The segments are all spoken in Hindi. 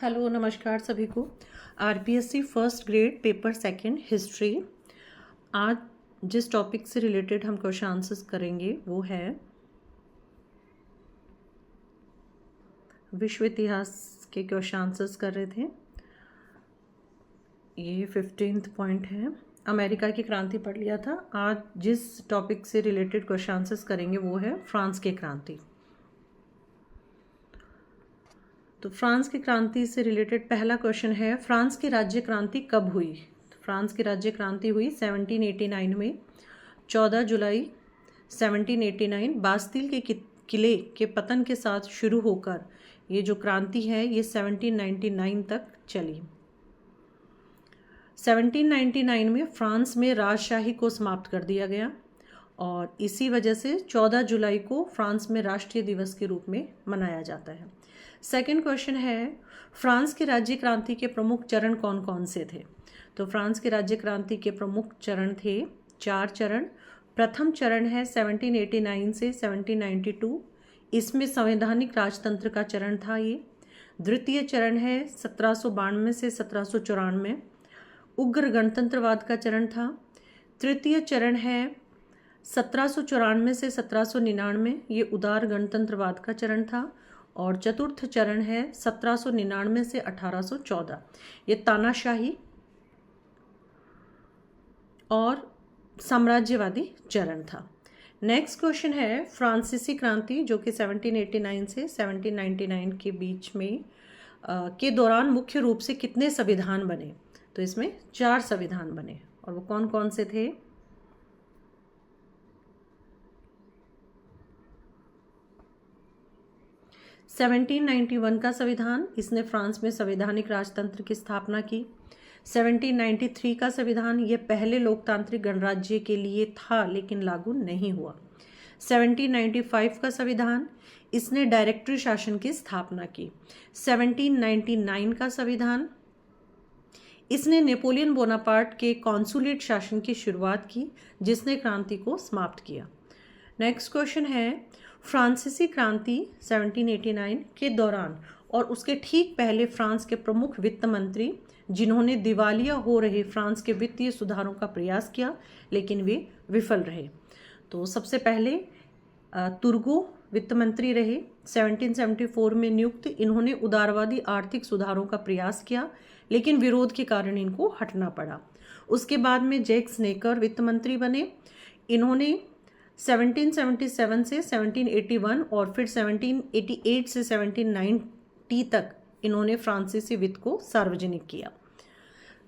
हेलो नमस्कार सभी को। RPSC first grade paper second history. आज जिस टॉपिक से रिलेटेड हम क्वेश्चन आंसर्स करेंगे वो है विश्व इतिहास के क्वेश्चन आंसर्स कर रहे थे। ये 15th पॉइंट है। अमेरिका की क्रांति पढ़ लिया था। आज जिस टॉपिक से रिलेटेड क्वेश्चन आंसर्स करेंगे वो है फ्रांस की क्रांति। तो फ्रांस की क्रांति से रिलेटेड पहला क्वेश्चन है, फ्रांस की राज्य क्रांति कब हुई? तो फ्रांस की राज्य क्रांति हुई 1789 में। 14 जुलाई 1789 बास्तिल के किले के पतन के साथ शुरू होकर ये जो क्रांति है ये 1799 तक चली। 1799 में फ्रांस में राजशाही को समाप्त कर दिया गया और इसी वजह से 14 जुलाई को फ्रांस में राष्ट्रीय दिवस के रूप में मनाया जाता है। सेकंड क्वेश्चन है, फ्रांस की राज्य क्रांति के प्रमुख चरण कौन कौन से थे? तो फ्रांस की राज्य क्रांति के प्रमुख चरण थे 4 चरण। प्रथम चरण है 1789 से 1792, इसमें संवैधानिक राजतंत्र का चरण था ये। द्वितीय चरण है 1792 से 1794, उग्र गणतंत्रवाद का चरण था। तृतीय चरण है 1794 से 1799, ये उदार गणतंत्रवाद का चरण था। और चतुर्थ चरण है 1799 से 1814, ये तानाशाही और साम्राज्यवादी चरण था। नेक्स्ट क्वेश्चन है, फ्रांसीसी क्रांति जो कि 1789 से 1799 के बीच में के दौरान मुख्य रूप से कितने संविधान बने? तो इसमें 4 संविधान बने और वो कौन कौन से थे? सेवनटीन 1791 का संविधान, इसने फ्रांस में संवैधानिक राजतंत्र की स्थापना की। 1793 का संविधान, ये पहले लोकतांत्रिक गणराज्य के लिए था लेकिन लागू नहीं हुआ। 1795 का संविधान, इसने डायरेक्टरी शासन की स्थापना की। 1799 का संविधान, इसने नेपोलियन बोनापार्ट के कॉन्सुलेट शासन की शुरुआत की जिसने क्रांति को समाप्त किया। नेक्स्ट क्वेश्चन है, फ्रांसीसी क्रांति 1789 के दौरान और उसके ठीक पहले फ्रांस के प्रमुख वित्त मंत्री जिन्होंने दिवालिया हो रहे फ्रांस के वित्तीय सुधारों का प्रयास किया लेकिन वे विफल रहे। तो सबसे पहले तुर्गो वित्त मंत्री रहे, 1774 में नियुक्त। इन्होंने उदारवादी आर्थिक सुधारों का प्रयास किया लेकिन विरोध के कारण इनको हटना पड़ा। उसके बाद में जैक्स नेकर वित्त मंत्री बने। इन्होंने 1777 से 1781 और फिर 1788 से 1790 तक इन्होंने फ्रांसीसी वित्त को सार्वजनिक किया।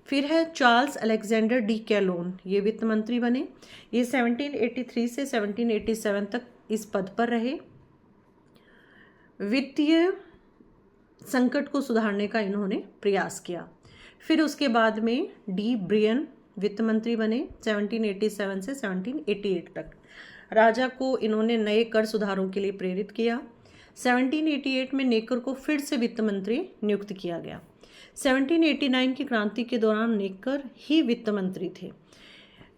फिर है चार्ल्स अलेक्जेंडर डी कैलोन, ये वित्त मंत्री बने। ये 1783 से 1787 तक इस पद पर रहे। वित्तीय संकट को सुधारने का इन्होंने प्रयास किया। फिर उसके बाद में डी ब्रियन वित्त मंत्री बने 1787 से 1788 तक। राजा को इन्होंने नए कर सुधारों के लिए प्रेरित किया। 1788 में नेकर को फिर से वित्त मंत्री नियुक्त किया गया। 1789 की क्रांति के दौरान नेकर ही वित्त मंत्री थे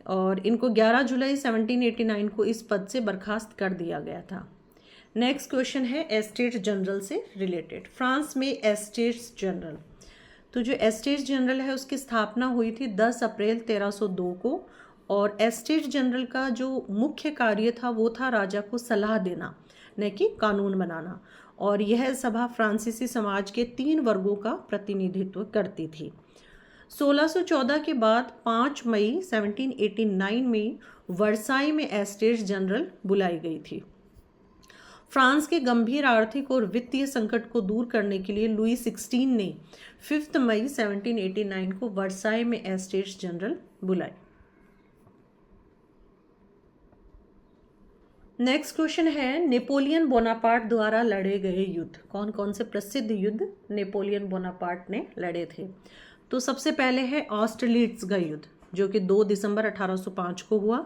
और इनको 11 जुलाई 1789 को इस पद से बर्खास्त कर दिया गया था। नेक्स्ट क्वेश्चन है एस्टेट्स जनरल से रिलेटेड। फ्रांस में एस्टेट्स जनरल, तो जो एस्टेट्स जनरल है उसकी स्थापना हुई थी 10 अप्रैल 1302 को और एस्टेट्स जनरल का जो मुख्य कार्य था वो था राजा को सलाह देना न कि कानून बनाना। और यह सभा फ्रांसीसी समाज के 3 वर्गों का प्रतिनिधित्व करती थी। 1614 के बाद 5 मई 1789 में वर्साई में एस्टेट्स जनरल बुलाई गई थी। फ्रांस के गंभीर आर्थिक और वित्तीय संकट को दूर करने के लिए लुई 16 ने 5 मई 1789 को वर्साई में एस्टेट्स जनरल बुलाई। नेक्स्ट क्वेश्चन है, नेपोलियन बोनापार्ट द्वारा लड़े गए युद्ध। कौन कौन से प्रसिद्ध युद्ध नेपोलियन बोनापार्ट ने लड़े थे? तो सबसे पहले है ऑस्टरलिट्ज का युद्ध जो कि 2 दिसंबर 1805 को हुआ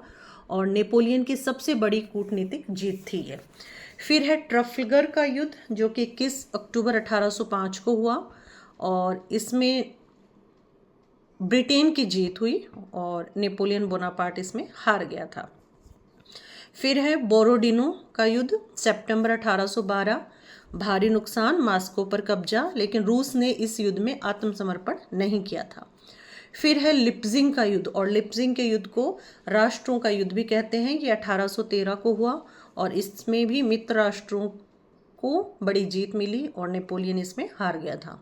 और नेपोलियन की सबसे बड़ी कूटनीतिक जीत थी ये। फिर है ट्रफलगर का युद्ध जो कि 21 अक्टूबर 1805 को हुआ और इसमें ब्रिटेन की जीत हुई और नेपोलियन बोनापार्ट इसमें हार गया था। फिर है बोरोडिनो का युद्ध सितंबर 1812 भारी नुकसान, मास्को पर कब्जा, लेकिन रूस ने इस युद्ध में आत्मसमर्पण नहीं किया था। फिर है लिप्जिंग का युद्ध, और लिप्जिंग के युद्ध को राष्ट्रों का युद्ध भी कहते हैं। ये 1813 को हुआ और इसमें भी मित्र राष्ट्रों को बड़ी जीत मिली और नेपोलियन इसमें हार गया था।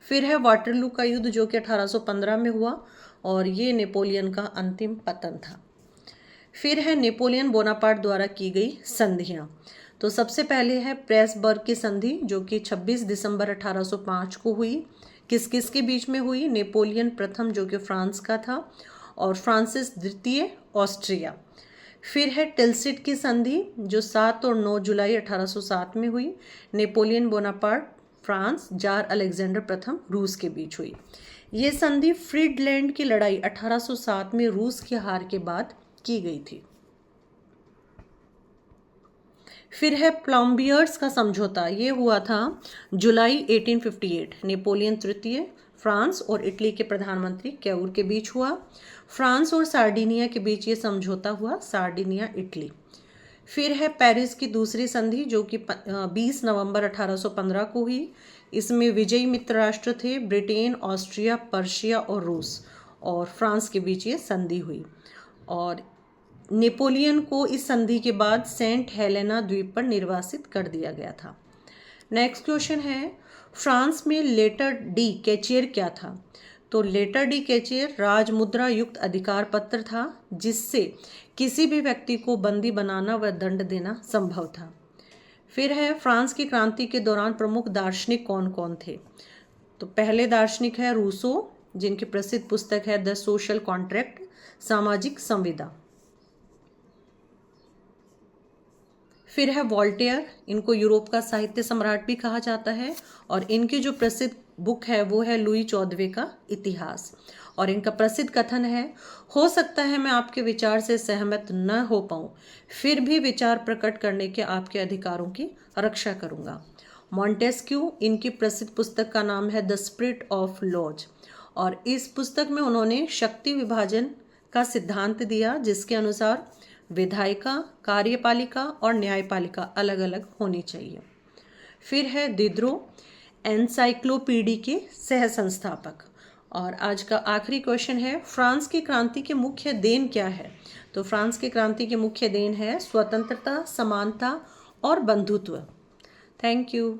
फिर है वाटरलू का युद्ध जो कि 1815 में हुआ और ये नेपोलियन का अंतिम पतन था। फिर है नेपोलियन बोनापार्ट द्वारा की गई संधियाँ। तो सबसे पहले है प्रेसबर्ग की संधि जो कि 26 दिसंबर 1805 को हुई। किस किस के बीच में हुई? नेपोलियन प्रथम जो कि फ्रांस का था और फ्रांसिस द्वितीय ऑस्ट्रिया। फिर है टिलसिट की संधि जो 7 और 9 जुलाई 1807 में हुई। Napoleon Bonaparte France, jar Alexander प्रथम रूस के बीच हुई। ये संधि फ्रीडलैंड की लड़ाई 1807 में रूस की हार के बाद की गई थी। फिर है प्लम्बियर्स का समझौता, ये हुआ था जुलाई 1858। नेपोलियन तृतीय फ्रांस और इटली के प्रधानमंत्री क्यूर के बीच हुआ। फ्रांस और सार्डिनिया के बीच ये समझौता हुआ, सार्डिनिया इटली। फिर है पेरिस की दूसरी संधि जो कि 20 नवंबर 1815 को हुई। इसमें विजयी मित्र राष्ट्र थे ब्रिटेन, ऑस्ट्रिया, पर्शिया और रूस, और फ्रांस के बीच ये संधि हुई। और नेपोलियन को इस संधि के बाद सेंट हेलेना द्वीप पर निर्वासित कर दिया गया था। नेक्स्ट क्वेश्चन है फ्रांस में लेटर डी कैचियर क्या था? तो लेटर डी कैचियर राजमुद्रा युक्त अधिकार पत्र था जिससे किसी भी व्यक्ति को बंदी बनाना व दंड देना संभव था। फिर है फ्रांस की क्रांति के दौरान प्रमुख दार्शनिक कौन कौन थे? तो पहले दार्शनिक है रूसो जिनकी प्रसिद्ध पुस्तक है द सोशल कॉन्ट्रैक्ट, सामाजिक संविदा। फिर है वॉल्टेयर, इनको यूरोप का साहित्य सम्राट भी कहा जाता है और इनकी जो प्रसिद्ध बुक है वो है लुई 14वें का इतिहास। और इनका प्रसिद्ध कथन है, हो सकता है मैं आपके विचार से सहमत न हो पाऊँ, फिर भी विचार प्रकट करने के आपके अधिकारों की रक्षा करूँगा। मॉन्टेस्क्यू, इनकी प्रसिद्ध पुस्तक का नाम है द स्पिरिट ऑफ लॉज और इस पुस्तक में उन्होंने शक्ति विभाजन का सिद्धांत दिया जिसके अनुसार विधायिका, कार्यपालिका और न्यायपालिका अलग अलग होनी चाहिए। फिर है दिद्रो, एनसाइक्लोपीडी के सह संस्थापक। और आज का आखिरी क्वेश्चन है फ्रांस की क्रांति के मुख्य देन क्या है? तो फ्रांस की क्रांति के मुख्य देन है स्वतंत्रता, समानता और बंधुत्व। Thank you.